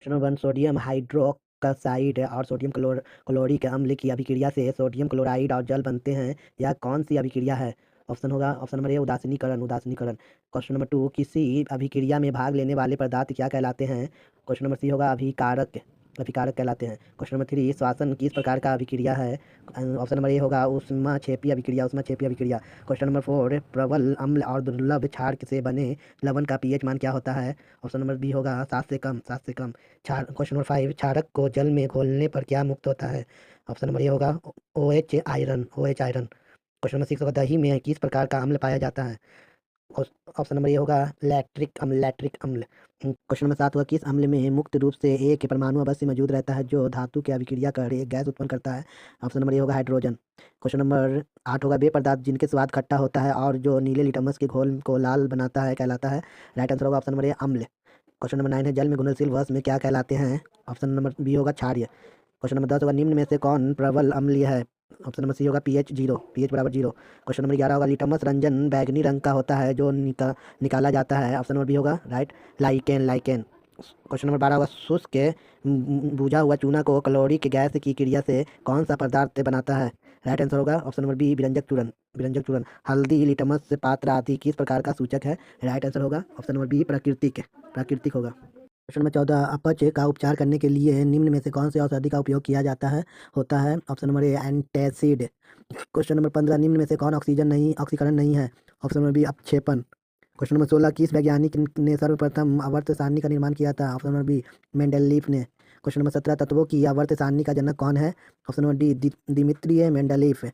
Question number 1, sodium hydroxide और sodium chloric अम्ल की अभिक्रिया से सोडियम क्लोराइड और जल बनते हैं। यह कौन सी अभिक्रिया है? ऑप्शन होगा ऑप्शन नंबर ए उदासीनीकरण। उदासीनीकरण। क्वेश्चन नंबर 2, किसी अभिक्रिया में भाग लेने वाले पदार्थ क्या कहलाते हैं? क्वेश्चन नंबर सी होगा अभिकारक। अभिकारक कहलाते हैं। क्वेश्चन नंबर 3, श्वसन किस प्रकार का अभिक्रिया है? ऑप्शन नंबर ए होगा ऊष्माक्षेपी अभिक्रिया। ऊष्माक्षेपी अभिक्रिया। क्वेश्चन नंबर 4, प्रबल अम्ल और दुर्लभ क्षार से बने लवण का पीएच मान क्या होता है? ऑप्शन नंबर बी होगा 7 से कम। 7 से कम। क्वेश्चन नंबर 5, क्षारक को जल में घोलने पर क्या मुक्त होता है? ऑप्शन नंबर ए होगा O H iron. O H iron. Question number 6 होगा दही में किस प्रकार का अम्ल पाया जाता है? ऑप्शन नंबर ए होगा लैक्टिक अम्ल। लैक्टिक अम्ल। क्वेश्चन नंबर 7 होगा किस अम्ल में मुक्त रूप से एक परमाणु अवश्य मौजूद रहता है जो धातु की अभिक्रिया कर एक गैस उत्पन्न करता है? ऑप्शन नंबर ए होगा हाइड्रोजन। क्वेश्चन नंबर 8 होगा वे पदार्थ जिनके स्वाद खट्टा होता है और जो नीले लिटमस के घोल को लाल बनाता है कहलाता है? राइट आंसर होगा ऑप्शन नंबर ए अम्ल। क्वेश्चन नंबर 9 है जल में घुलनशील वस्तु में क्या कहलाते हैं? ऑप्शन नंबर बी होगा क्षारीय। क्वेश्चन नंबर 10 होगा निम्न में से कौन प्रबल अम्लीय है? ऑप्शन नंबर सी होगा पीएच 0। पीएच बराबर 0। क्वेश्चन नंबर 11 होगा लिटमस रंजन बैगनी रंग का होता है जो निकाला जाता है? ऑप्शन नंबर बी होगा right lichen. Lichen. Question number 12 होगा शुष्क बुझा हुआ चूना को क्लोरिक गैस की क्रिया से कौन सा पदार्थ बनाता है? राइट आंसर होगा ऑप्शन नंबर बी विरंजक चूर्ण। विरंजक चूर्ण। हल्दी लिटमस पात्र आदि किस प्रकार का सूचक है? राइट आंसर होगा ऑप्शन नंबर बी प्राकृतिक। प्राकृतिक होगा। क्वेश्चन नंबर 14, अपच का उपचार करने के लिए निम्न में से कौन से औषधि का उपयोग किया जाता है होता है? Option number A antacid. Question number 15, निम्न में से कौन ऑक्सीकरण नहीं है? ऑप्शन नंबर बी अपक्षेपण। क्वेश्चन नंबर 16, किस वैज्ञानिक ने सर्वप्रथम आवर्त सारणी का निर्माण किया था? ऑप्शन नंबर बी मेंडेलीफ ने। क्वेश्चन नंबर 17, तत्वों की आवर्त सारणी का जनक कौन है? Option number D Dmitri Mendeleev.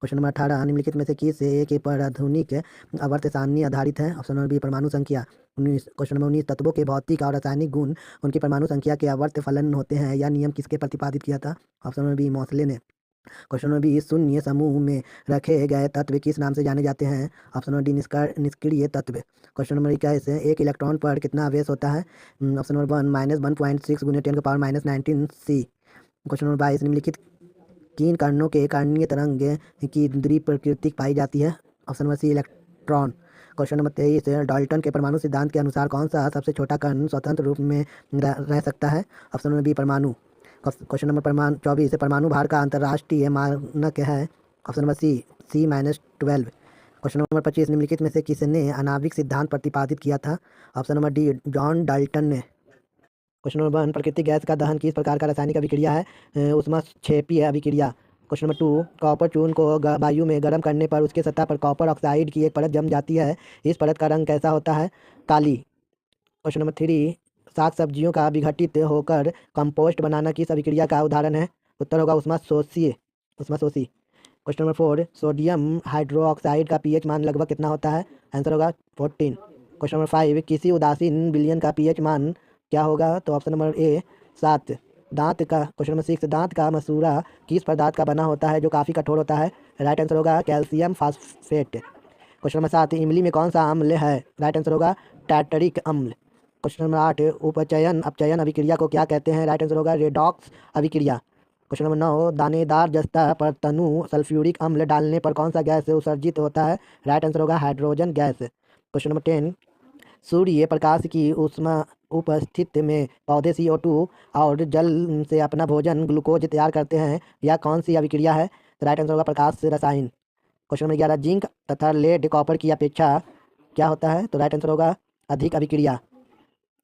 Question number 18, निम्नलिखित में से किस एक पर आधुनिक आवर्त सारणी आधारित है? ऑप्शन नंबर बी परमाणु संख्या। 19। क्वेश्चन नंबर 19, तत्वों के भौतिक और रासायनिक गुण उनकी परमाणु संख्या के आवर्त फलन होते हैं। यह नियम किसके प्रतिपादित किया था? ऑप्शन नंबर बी मोसले ने। क्वेश्चन नंबर 20, शून्य समूह में रखे गए तत्व किस नाम से जाने जाते हैं? ऑप्शन नंबर डी निष्क्रिय तत्व। क्वेश्चन नंबर 21, एक इलेक्ट्रॉन पर कितना आवेश होता है? ऑप्शन नंबर 1 -1.6 गुने 10⁻19 C। क्वेश्चन नंबर 22, निम्नलिखित किन कणों के कणीय तरंग की द्विप्रकृति पाई जाती है? Option number C electron. Question number 23, Dalton के परमाणु सिद्धांत के अनुसार कौन सा सबसे छोटा कण स्वतंत्र रूप में रह सकता है? ऑप्शन नंबर बी परमाणु। क्वेश्चन नंबर 24, परमाणु भार का अंतर्राष्ट्रीय मानक है? Option number C-12। Question number 25, निम्नलिखित में से किसने आणविक सिद्धांत प्रतिपादित किया था? Option number D John Dalton ने। क्वेश्चन नंबर 1, प्राकृतिक गैस का दहन किस प्रकार का रासायनिक अभिक्रिया है? ऊष्माक्षेपीय अभिक्रिया। क्वेश्चन नंबर 2, कॉपर चूर्ण को वायु में गर्म करने पर उसके सतह पर कॉपर ऑक्साइड की एक परत जम जाती है। इस परत का रंग कैसा होता है? काली। क्वेश्चन नंबर 3, साग सब्जियों का विघटित होकर कंपोस्ट बनाना किस अभिक्रिया का उदाहरण है? उत्तर होगा ऊष्माशोषीय। ऊष्माशोषी। क्वेश्चन नंबर 4, सोडियम हाइड्रोक्साइड का पीएच मान लगभग कितना होता है? आंसर होगा 14। क्वेश्चन नंबर 5, किसी उदासीन विलयन का पीएच मान क्या होगा? तो ऑप्शन नंबर ए 7। दांत का क्वेश्चन नंबर 6, दांत का मसूड़ा किस पदार्थ का बना होता है जो काफ़ी कठोर होता है? राइट आंसर होगा कैल्शियम फास्फेट। क्वेश्चन नंबर 7, इमली में कौन सा अम्ल है? राइट आंसर होगा टार्टरिक अम्ल। क्वेश्चन नंबर 8, उपचयन अपचयन अभिक्रिया को क्या कहते हैं? राइट आंसर होगा रेडॉक्स अभिक्रिया। क्वेश्चन नंबर 9, दानेदार जस्ता पर तनु सल्फ्यूरिक अम्ल डालने पर कौन सा गैस उत्सर्जित होता है? राइट आंसर होगा hydrogen gas. Question number 10, Surya Prakash की ऊष्मा उपस्थिति में पौधे CO2 और जल से अपना भोजन ग्लूकोज तैयार करते हैं। यह कौन सी अभिक्रिया है? राइट आंसर होगा प्रकाश से रसायन। क्वेश्चन नंबर 11, जिंक तथा लेड कॉपर की अपेक्षा क्या होता है? तो राइट आंसर होगा अधिक अभिक्रिया।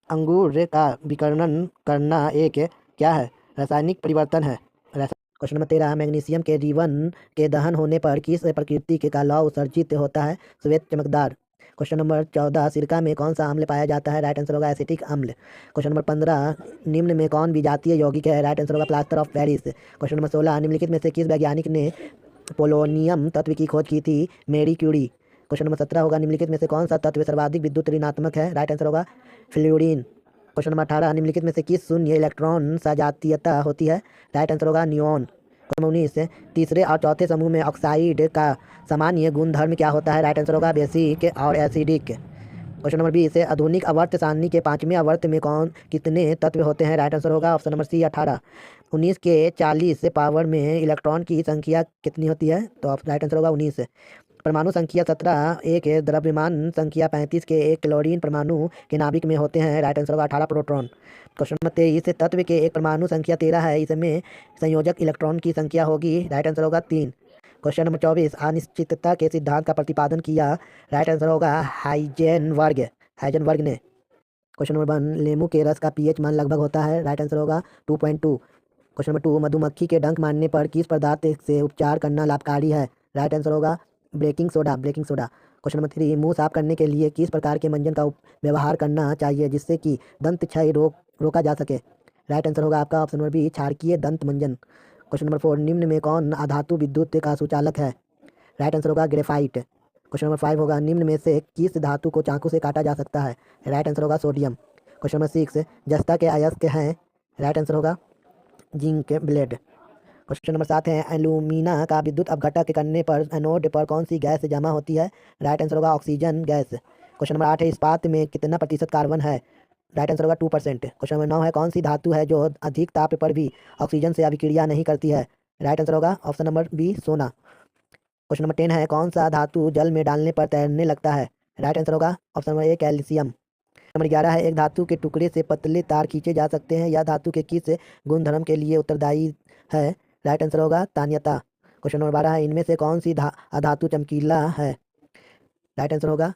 अंगूर का विकिरण करना एक क्या है? रासायनिक परिवर्तन है। क्वेश्चन नंबर 13, मैग्नीशियम के जीवन के दहन होने पर किस प्रकृति का लौह उत्सर्जित होता है? श्वेत चमकदार। क्वेश्चन नंबर 14, सिरका में कौन सा अम्ल पाया जाता है? राइट आंसर होगा एसिटिक अम्ल। क्वेश्चन नंबर 15, निम्न में कौन विजातीय यौगिक है? राइट आंसर होगा plaster of Paris. Question number 16, निम्नलिखित में से किस वैज्ञानिक ने पोलोनियम तत्व की खोज की थी? मेरी क्यूरी। क्वेश्चन नंबर 17 होगा निम्नलिखित में से कौन सा तत्व सर्वाधिक विद्युत ऋणात्मक है? राइट आंसर होगा फ्लोरीन। क्वेश्चन नंबर 18, निम्नलिखित में से किस शून्य इलेक्ट्रॉन सजातीयता होती है? राइट आंसर होगा नियॉन। क्वेश्चन नंबर 19, तीसरे और चौथे समूह में ऑक्साइड का सामान्य गुणधर्म क्या होता है? राइट आंसर होगा बेसिक और एसिडिक। क्वेश्चन नंबर 20, आधुनिक आवर्त सारणी के 5वें आवर्त में कौन कितने तत्व होते हैं? राइट आंसर होगा ऑप्शन नंबर सी 18। 19 के 40 पावर में इलेक्ट्रॉन की संख्या कितनी होती है? तो राइट आंसर होगा 19। परमाणु संख्या 17 एक है, द्रव्यमान संख्या 35 के एक क्लोरीन परमाणु के नाभिक में होते हैं। राइट आंसर होगा 18 प्रोटॉन। क्वेश्चन नंबर 23, तत्व के एक परमाणु संख्या 13 है, इसमें संयोजक इलेक्ट्रॉन की संख्या होगी। राइट आंसर होगा 3। क्वेश्चन नंबर 24, अनिश्चितता के सिद्धांत का प्रतिपादन किया। राइट आंसर होगा हाइजेनबर्ग ने। क्वेश्चन नंबर 1, लेमू के रस का पीएच मान लगभग होता है। राइट आंसर होगा 2.2। क्वेश्चन नंबर 2, मधुमक्खी के डंक मारने पर किस पदार्थ से उपचार करना लाभकारी है। राइट आंसर होगा बेकिंग सोडा। क्वेश्चन नंबर 3, मुंह साफ करने के लिए किस प्रकार के मंजन का व्यवहार करना चाहिए जिससे कि दंत क्षय रोका जा सके। राइट आंसर होगा आपका ऑप्शन नंबर बी, क्षारकीय दंत मंजन। क्वेश्चन नंबर 4, निम्न में कौन अधातु विद्युत का सुचालक है। राइट आंसर होगा ग्रेफाइट। क्वेश्चन नंबर 5 होगा, निम्न में से किस धातु को चाकू से काटा जा सकता है। राइट आंसर होगा सोडियम। क्वेश्चन नंबर 6, जस्ता के अयस्क हैं। राइट आंसर होगा जिंक ब्लेड। क्वेश्चन नंबर 7 है, एल्यूमिना का विद्युत अपघटन करने पर एनोड पर कौन सी गैस जमा होती है। राइट आंसर होगा ऑक्सीजन गैस। क्वेश्चन नंबर 8 है, इस्पात में कितना प्रतिशत कार्बन है। राइट आंसर होगा 2%। क्वेश्चन नंबर 9 है, कौन सी धातु है जो अधिक ताप पर भी ऑक्सीजन से अभिक्रिया नहीं करती है। राइट आंसर होगा ऑप्शन नंबर बी, सोना। क्वेश्चन नंबर 10 है, कौन सा धातु जल में डालने पर तैरने लगता है। राइट आंसर होगा ऑप्शन नंबर ए, कैल्शियम। नंबर 11 है, एक धातु के टुकड़े से पतले तार खींचे जा सकते हैं, या धातु के किस गुणधर्म के लिए उत्तरदायी है। राइट आंसर होगा तान्यता। क्वेश्चन नंबर 12 है, इनमें से कौन सी अधातु चमकीला है। राइट आंसर होगा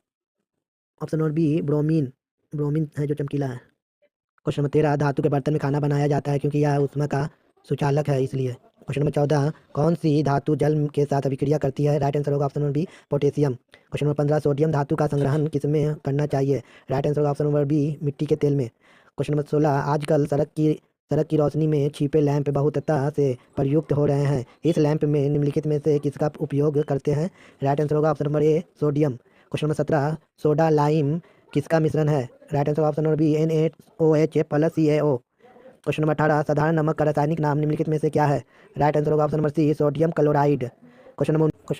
option number B, bromine. Bromine है जो चमकीला है। क्वेश्चन नंबर 13, धातु के बर्तन में खाना बनाया जाता है क्योंकि यह ऊष्मा का सुचालक है इसलिए। क्वेश्चन नंबर 14, कौन सी धातु जल के साथ अभिक्रिया करती है। राइट आंसर होगा option number B, potassium. Question number 15, sodium धातु का संग्रहण किसमें करना चाहिए। राइट आंसर होगा ऑप्शन नंबर बी, मिट्टी के तेल में। क्वेश्चन नंबर 16, आजकल सड़क की रोशनी में छिपे लैंप बहुतता से प्रयुक्त हो रहे हैं, इस लैंप में निम्नलिखित में से किसका उपयोग करते हैं। राइट आंसर होगा option number A, sodium. Question number 17, soda lime किसका मिश्रण है। Right answer option number B, NaOH plus CaO। क्वेश्चन नंबर 18, साधारण नमक का रासायनिक नाम निम्नलिखित में से क्या है। राइट आंसर होगा option number C, sodium chloride. Question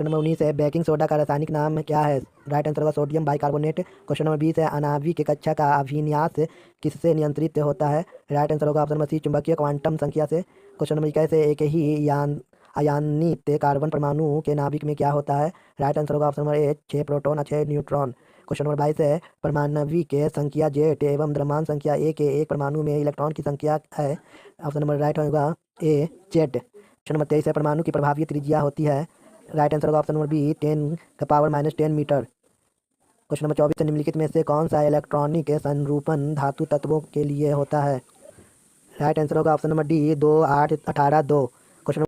number 19 है, बेकिंग सोडा का रासायनिक नाम क्या है। राइट आंसर होगा सोडियम बाइकार्बोनेट। क्वेश्चन नंबर 20 है, आणविक कक्षा का अभिन्यास किससे नियंत्रित होता है। राइट आंसर होगा ऑप्शन नंबर सी, चुंबकीय क्वांटम संख्या से। क्वेश्चन नंबर 21 है, एक ही आयनित कार्बन परमाणु के नाभिक में क्या होता है। राइट आंसर होगा ऑप्शन नंबर ए, 6 प्रोटॉन और 6 न्यूट्रॉन। क्वेश्चन नंबर 22 है, परमाणविक संख्या जेट एवं द्रव्यमान संख्या ए के एक परमाणु में इलेक्ट्रॉन की संख्या है। ऑप्शन नंबर राइट होगा ए, जेट। क्वेश्चन नंबर 23 है, परमाणु की प्रभावी त्रिज्या होती है। राइट आंसर होगा option number B, 10⁻⁻10 metre. Question number 24 है, निम्नलिखित में से कौन सा इलेक्ट्रॉनिक संरूपण धातु तत्वों के लिए होता है। राइट आंसर होगा ऑप्शन नंबर डी, 2 8 18 2। क्वेश्चन